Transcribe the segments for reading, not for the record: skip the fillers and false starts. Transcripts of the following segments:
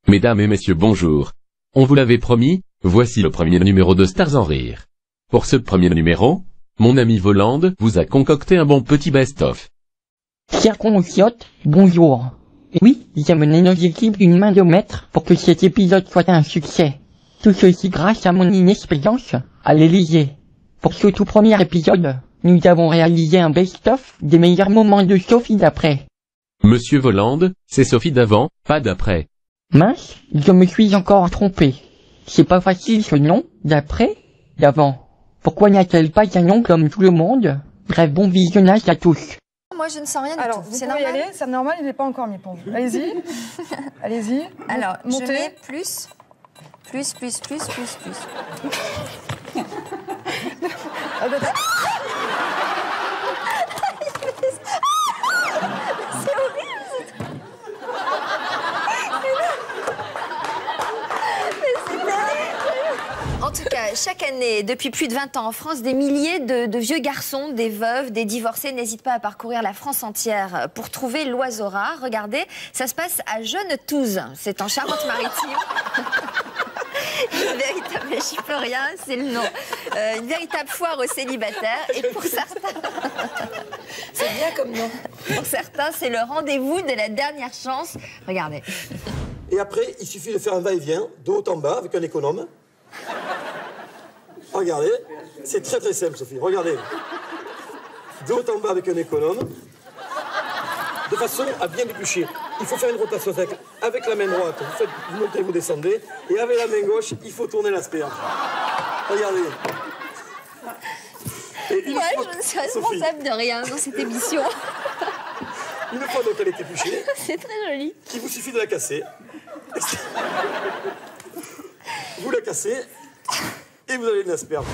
Mesdames et messieurs, bonjour. On vous l'avait promis, voici le premier numéro de Stars en Rire. Pour ce premier numéro, mon ami Volande vous a concocté un bon petit best-of. Chers compatriotes, bonjour. Et oui, j'ai mené nos équipes d'une main de maître pour que cet épisode soit un succès. Tout ceci grâce à mon inexpérience à l'Élysée. Pour ce tout premier épisode, nous avons réalisé un best-of des meilleurs moments de Sophie d'après. Monsieur Volande, c'est Sophie d'avant, pas d'après. Mince, je me suis encore trompé. C'est pas facile ce nom, d'après, d'avant. Pourquoi n'y a-t-elle pas un nom comme tout le monde? Bref, bon visionnage à tous. Moi, je ne sens rien du Alors, tout. vous C'est pouvez normal. y aller, c'est normal, il n'est pas encore mis pour vous. Allez-y. Allez-y. Alors, je montez. mets plus. Ah, bah, En tout cas, chaque année, depuis plus de 20 ans en France, des milliers de vieux garçons, des veuves, des divorcés n'hésitent pas à parcourir la France entière pour trouver l'oiseau rare. Regardez, ça se passe à Jeune-Touze, c'est en Charente-Maritime. Une véritable, j'y peux rien, c'est le nom. Une véritable foire aux célibataires. Et pour certains, c'est bien comme nom. pour certains, c'est le rendez-vous de la dernière chance. Regardez. Et après, il suffit de faire un va-et-vient, de haut en bas, avec un économe. Regardez, c'est très très simple, Sophie. Regardez. De haut en bas avec un économe, de façon à bien éplucher. Il faut faire une rotation avec la main droite. Vous montez, vous descendez. Et avec la main gauche, il faut tourner l'asperge. Regardez. Et Moi, je ne suis responsable de rien dans cette émission. une fois donc elle est épluchée, C'est très joli. il vous suffit de la casser. Vous la cassez et vous avez une asperge.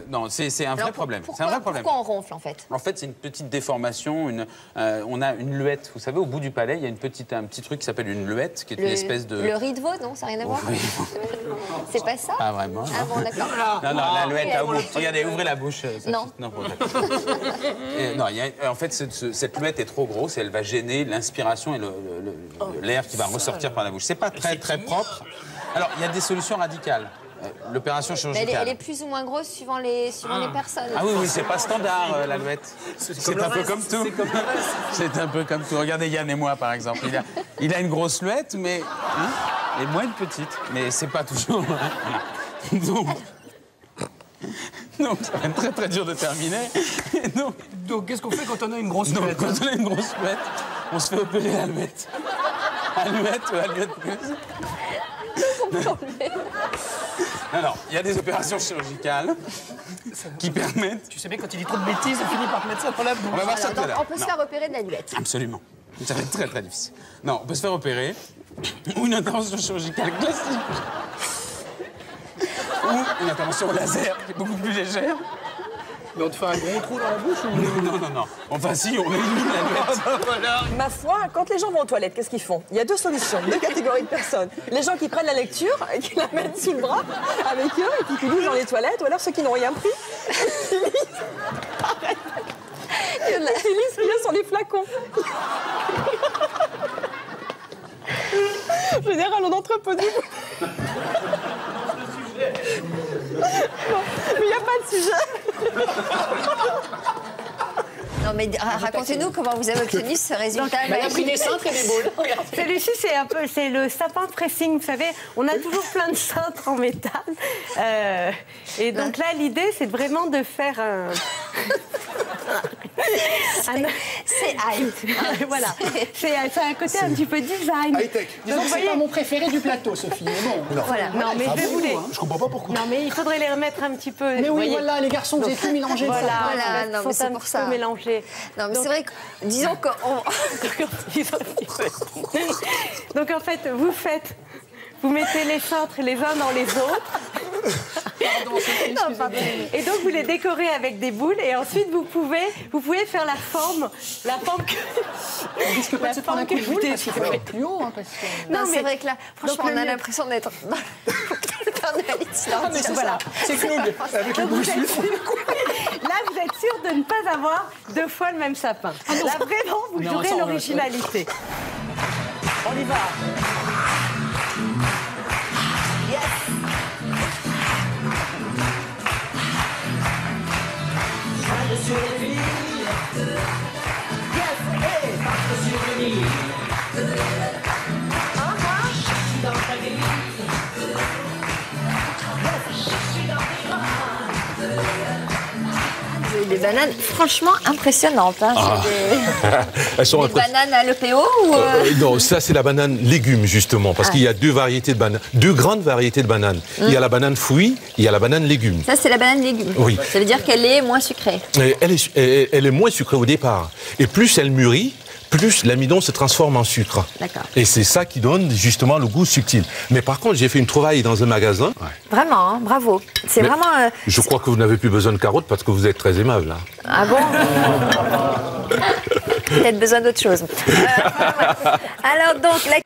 Non, c'est un vrai problème. C'est un vrai problème. Pourquoi on ronfle, en fait? En fait, c'est une petite déformation. On a une luette. Vous savez, au bout du palais, il y a un petit truc qui s'appelle une luette, qui est une espèce de... Le riz de veau, non? Ça n'a rien à voir? Oui. C'est pas ça? Pas vraiment. Ah bon, d'accord. Non, la luette, là, au bout. Regardez, ouvrez la bouche. Non. Bon, non, en fait, cette luette est trop grosse et elle va gêner l'inspiration et l'air qui va ressortir par la bouche. C'est pas très, très propre. Alors, il y a des solutions radicales. L'opération chirurgicale. Elle est plus ou moins grosse suivant les personnes. Ah oui, c'est pas standard, la luette. C'est un peu comme tout. C'est un peu comme tout. Regardez Yann et moi, par exemple. Il a une grosse luette, mais... et moi, une petite. Mais c'est pas toujours... Donc, ça va être très, très dur de terminer. Donc, qu'est-ce qu'on fait quand on a une grosse luette? Quand on a une grosse luette, on se fait opérer la luette. Aluette ou aluette plus. Alors, il y a des opérations chirurgicales qui permettent... Tu sais bien, quand il dit trop de bêtises, on finit par te mettre ça dans la bouche. On va voir ça tout à Donc, l'heure. on peut se faire opérer de la luette. Absolument. Ça va être très, très difficile. Non, on peut se faire opérer, ou une intervention chirurgicale classique, ou une intervention au laser, qui est beaucoup plus légère. Mais on te fait un gros trou dans la bouche ou... Non. Enfin, si, on élimine la luette. Voilà. Ma foi, quand les gens vont aux toilettes, qu'est-ce qu'ils font? Il y a deux solutions, deux catégories de personnes. Les gens qui prennent la lecture et qui la mettent sous le bras avec eux et puis qui lisent dans les toilettes, ou alors ceux qui n'ont rien pris. Qui lisent rien sur les flacons. Je veux dire, allons d'entrepôt du bout. Mais il n'y a pas de sujet. Non, mais racontez-nous comment vous avez obtenu ce résultat. Il a pris des cintres et des boules. Celui-ci, c'est le sapin pressing. Vous savez, on a toujours plein de cintres en métal. Et donc là, l'idée, c'est vraiment de faire un... C'est high. Voilà. C'est un côté un petit peu design. High-tech. Disons que c'est pas mon préféré du plateau, Sophie, mais bon. Non. Voilà. Non, mais je vais vous les... Je comprends pas pourquoi. Non, mais il faudrait les remettre un petit peu. Mais oui, voyez. voilà, les garçons, vous avez tout mélangé. Voilà, Voilà, non, mais c'est pour ça. Mélangé. Non, mais c'est vrai que, disons qu'on... Donc en fait, vous mettez les cintres les uns dans les autres. Pardon, Sophie, excusez-moi. Et donc vous les décorez avec des boules et ensuite vous pouvez faire la forme que... On risque pas de se prendre un coup de boule parce qu'il faut être plus haut. Hein, parce que... Non, mais- c'est vrai que là, franchement, donc, on a le- l'impression d'être dans le Père Noël Ah, mais c'est voilà, c'est Claude, avec le Donc, bouche. Là, vous êtes sûr de ne pas avoir 2 fois le même sapin. Là, vraiment, vous Non, jouerez ça, on va- l'originalité. On y va. des bananes franchement impressionnantes. Hein. Elles sont Des bananes à l'EPO ou Non, ça c'est la banane légume justement, parce qu'il y a deux variétés de bananes, deux grandes variétés de bananes. Il y a la banane fruit, il y a la banane légume. Ça, c'est la banane légume. Oui. Ça veut dire qu'elle est moins sucrée. Et elle est moins sucrée au départ. Et plus elle mûrit, plus l'amidon se transforme en sucre. D'accord. Et c'est ça qui donne justement le goût subtil. Mais par contre, j'ai fait une trouvaille dans un magasin. Vraiment, hein, bravo. C'est Mais vraiment... Je crois que vous n'avez plus besoin de carottes parce que vous êtes très aimable. Hein. Ah bon Peut-être besoin d'autre chose. Alors donc, la...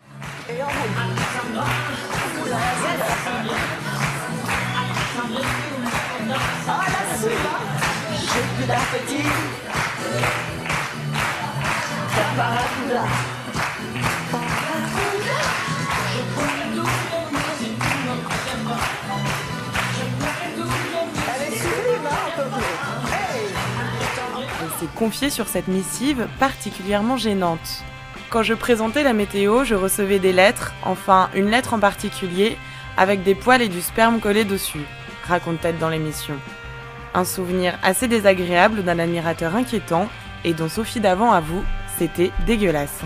Elle s'est confiée sur cette missive particulièrement gênante. Quand je présentais la météo, je recevais des lettres, enfin une lettre en particulier, avec des poils et du sperme collés dessus, raconte-t-elle dans l'émission. Un souvenir assez désagréable d'un admirateur inquiétant et dont Sophie Davant avoue, c'était dégueulasse.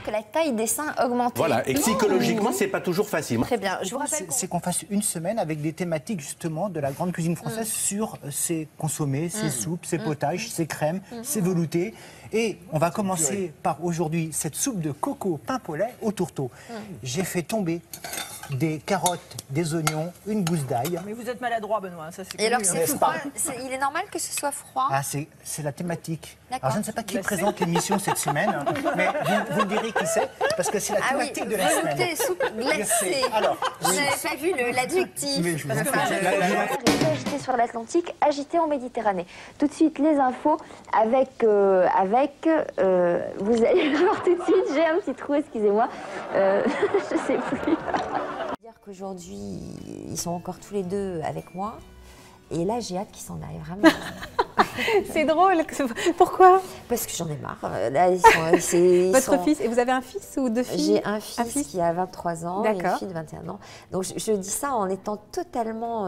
que la taille des seins augmente. Voilà, et psychologiquement, c'est pas toujours facile. Très bien. Je vous rappelle C'est qu'on fasse une semaine avec des thématiques justement de la grande cuisine française sur ses consommés, ses soupes, ses potages, ses crèmes, ses veloutés. Et on va commencer par aujourd'hui cette soupe de coco pain pollet au tourteau. J'ai fait tomber des carottes, des oignons, une gousse d'ail. Mais vous êtes maladroit, Benoît, ça c'est Et alors, connu, c'est n'est-ce froid. pas Il est normal que ce soit froid. Ah, c'est la thématique. D'accord. Alors, je ne sais pas qui présente l'émission cette semaine, mais vous me direz qui c'est, parce que c'est la Ah oui, thématique de la semaine. velouté, soupe glacée. Alors, Je n'avais pas vu l'adjectif. Mais je vous ai fait- Agité sur l'Atlantique, agité en Méditerranée. Tout de suite, les infos avec vous allez le voir tout de suite, j'ai un petit trou, excusez-moi. Je sais plus. Dire qu'aujourd'hui, ils sont encore tous les deux avec moi. Et là, j'ai hâte qu'ils s'en aillent, vraiment. C'est drôle. Pourquoi? Parce que j'en ai marre. Là, ils Votre sont... fils, et vous avez un fils ou deux filles? J'ai un fils qui a 23 ans et une fille de 21 ans. Donc je dis ça en étant totalement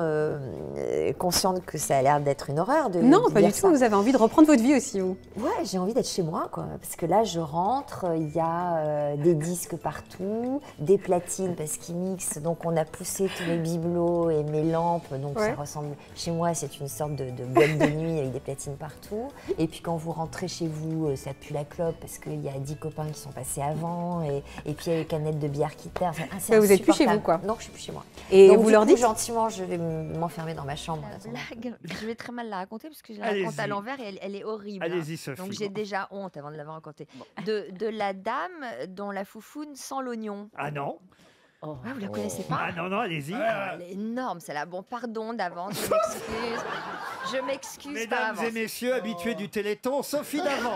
consciente que ça a l'air d'être une horreur. Non, pas du tout. Vous avez envie de reprendre votre vie aussi, vous? Ouais, j'ai envie d'être chez moi, quoi. Parce que là, je rentre, il y a des disques partout, des platines parce qu'ils mixent. Donc on a poussé tous mes bibelots et mes lampes. Donc ça ressemble... Chez moi, c'est une sorte de boîte de nuit avec des platines partout. Et puis quand vous rentrez chez vous, ça pue la clope parce qu'il y a 10 copains qui sont passés avant. Et puis il y a les canettes de bière qui terrent. Enfin, vous n'êtes plus chez vous, quoi. Non, je suis plus chez moi. Et donc, vous leur dites gentiment, je vais m'enfermer dans ma chambre. La blague, je vais très mal la raconter parce que je la raconte à l'envers et elle est horrible. Allez-y, Sophie. Donc j'ai déjà honte avant de l'avoir racontée. De la dame dont la foufoune sans l'oignon. Ah non. Ah, vous la connaissez pas? Ah non, non, allez-y. Elle est énorme, celle-là. Bon, pardon d'avance, je m'excuse. Je m'excuse par Mesdames avance. et messieurs, habitués du Téléthon, Sophie Davant.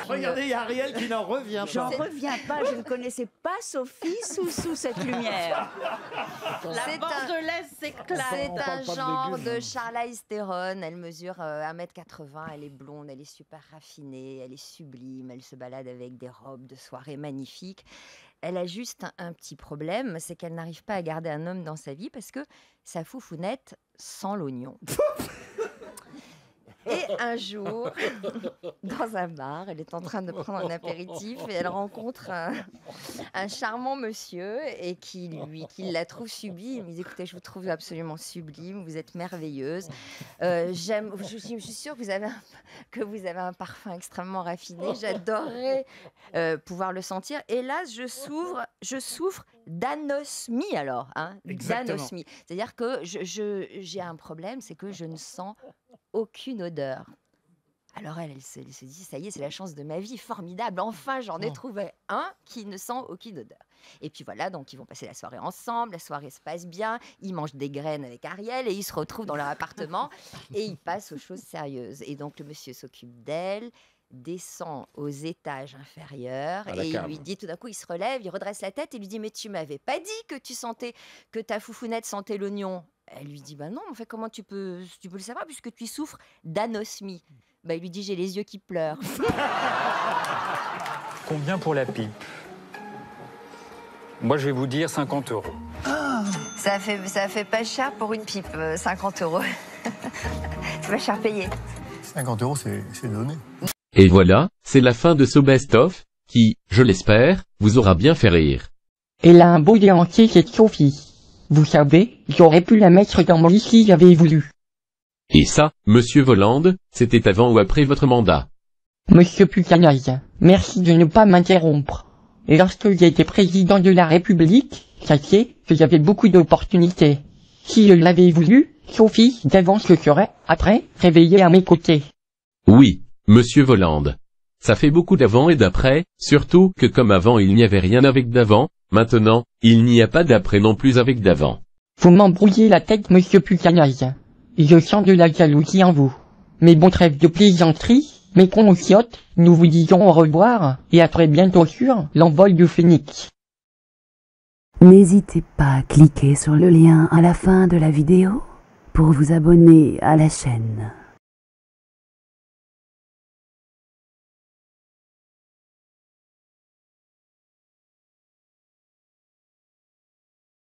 Regardez, il y a Ariel qui n'en revient pas. J'en reviens pas, je ne connaissais pas Sophie sous cette lumière. La bordelaise s'éclate. C'est un genre de Charlize Theron. Elle mesure 1m80, elle est blonde, elle est super raffinée, elle est sublime, elle se balade avec des robes de soirée magnifiques. Elle a juste un petit problème, c'est qu'elle n'arrive pas à garder un homme dans sa vie parce que sa foufounette sent l'oignon. Et un jour, dans un bar, elle est en train de prendre un apéritif et elle rencontre un charmant monsieur et qui la trouve sublime. Il dit, écoutez, je vous trouve absolument sublime, vous êtes merveilleuse. Je suis sûre que vous avez un parfum extrêmement raffiné. J'adorerais pouvoir le sentir. Et là, je souffre d'anosmie alors. Hein, d'anosmie. C'est-à-dire que j'ai un problème, c'est que je ne sens aucune odeur. Alors elle se dit, ça y est, c'est la chance de ma vie, formidable, enfin j'en ai trouvé un qui ne sent aucune odeur. Et puis voilà, donc ils vont passer la soirée ensemble, la soirée se passe bien, ils mangent des graines avec Ariel et ils se retrouvent dans leur appartement et ils passent aux choses sérieuses. Et donc le monsieur s'occupe d'elle, descend aux étages inférieurs et il lui dit, tout d'un coup il se relève, il redresse la tête et lui dit, mais tu m'avais pas dit que ta foufounette sentait l'oignon. Elle lui dit, bah non, en fait, comment tu peux le savoir puisque tu souffres d'anosmie. Bah, il lui dit, j'ai les yeux qui pleurent. Combien pour la pipe? Moi, je vais vous dire 50 €. Oh, ça fait pas cher pour une pipe, 50 €. C'est pas cher payé. 50 €, c'est donné. Et voilà, c'est la fin de ce best-of, qui, je l'espère, vous aura bien fait rire. Elle a un beau déhanché, cette Sophie. Vous savez, j'aurais pu la mettre dans mon lit si j'avais voulu. Et ça, Monsieur Volande, c'était avant ou après votre mandat? Monsieur Pucanaise, merci de ne pas m'interrompre. Et lorsque j'étais président de la République, sachez que j'avais beaucoup d'opportunités. Si je l'avais voulu, Sophie d'avance se serait, après, réveillée à mes côtés. Oui, Monsieur Volande. Ça fait beaucoup d'avant et d'après, surtout que comme avant il n'y avait rien avec d'avant, maintenant, il n'y a pas d'après non plus avec d'avant. Vous m'embrouillez la tête, Monsieur Pucanaise. Je sens de la jalousie en vous. Mais bon, trêve de plaisanterie, mes conociotes, nous vous disons au revoir, et à très bientôt sur l'envol du Phénix. N'hésitez pas à cliquer sur le lien à la fin de la vidéo pour vous abonner à la chaîne.